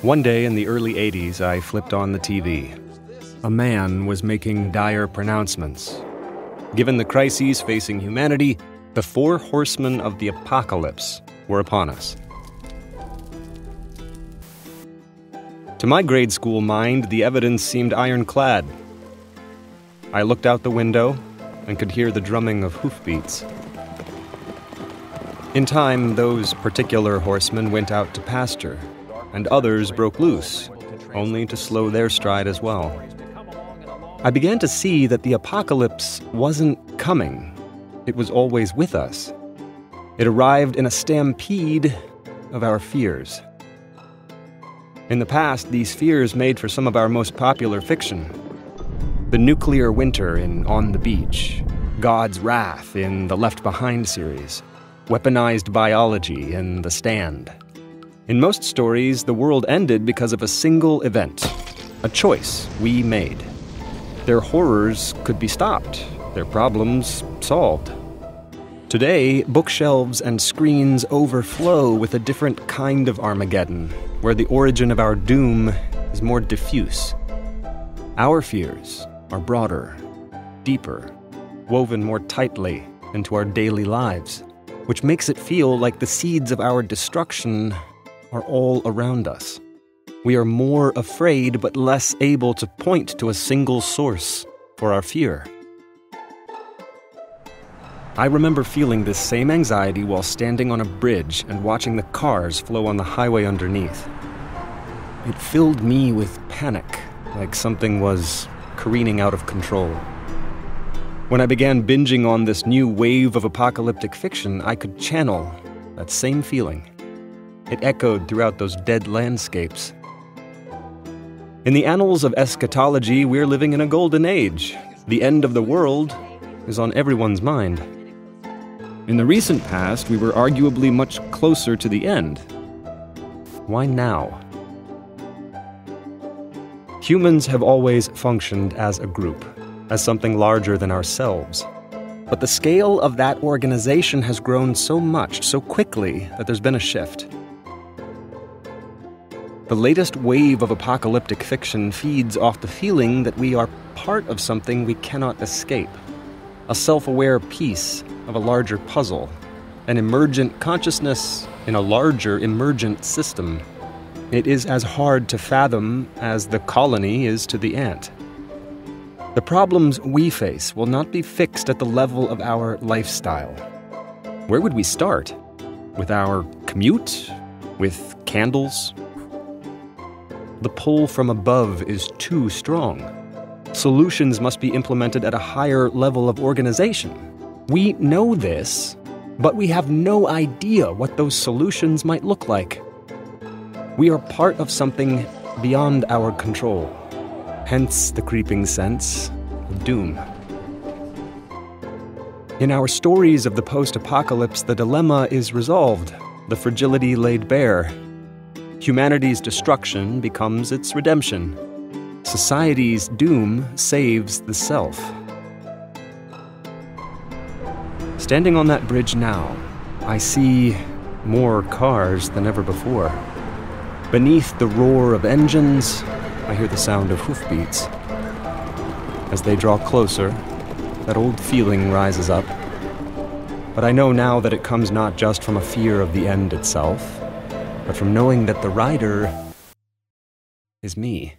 One day in the early 80s, I flipped on the TV. A man was making dire pronouncements. Given the crises facing humanity, the 4 horsemen of the apocalypse were upon us. To my grade school mind, the evidence seemed ironclad. I looked out the window and could hear the drumming of hoofbeats. In time, those particular horsemen went out to pasture, and others broke loose, only to slow their stride as well. I began to see that the apocalypse wasn't coming. It was always with us. It arrived in a stampede of our fears. In the past, these fears made for some of our most popular fiction. The nuclear winter in On the Beach, God's wrath in the Left Behind series, weaponized biology in The Stand. In most stories, the world ended because of a single event, a choice we made. Their horrors could be stopped, their problems solved. Today, bookshelves and screens overflow with a different kind of Armageddon, where the origin of our doom is more diffuse. Our fears are broader, deeper, woven more tightly into our daily lives, which makes it feel like the seeds of our destruction are all around us. We are more afraid but less able to point to a single source for our fear. I remember feeling this same anxiety while standing on a bridge and watching the cars flow on the highway underneath. It filled me with panic, like something was careening out of control. When I began binging on this new wave of apocalyptic fiction, I could channel that same feeling. It echoed throughout those dead landscapes. In the annals of eschatology, we're living in a golden age. The end of the world is on everyone's mind. In the recent past, we were arguably much closer to the end. Why now? Humans have always functioned as a group, as something larger than ourselves. But the scale of that organization has grown so much, so quickly, that there's been a shift. The latest wave of apocalyptic fiction feeds off the feeling that we are part of something we cannot escape, a self-aware piece of a larger puzzle, an emergent consciousness in a larger emergent system. It is as hard to fathom as the colony is to the ant. The problems we face will not be fixed at the level of our lifestyle. Where would we start? With our commute? With candles? The pull from above is too strong. Solutions must be implemented at a higher level of organization. We know this, but we have no idea what those solutions might look like. We are part of something beyond our control, hence the creeping sense of doom. In our stories of the post-apocalypse, the dilemma is resolved, the fragility laid bare. Humanity's destruction becomes its redemption. Society's doom saves the self. Standing on that bridge now, I see more cars than ever before. Beneath the roar of engines, I hear the sound of hoofbeats. As they draw closer, that old feeling rises up. But I know now that it comes not just from a fear of the end itself, but from knowing that the rider is me.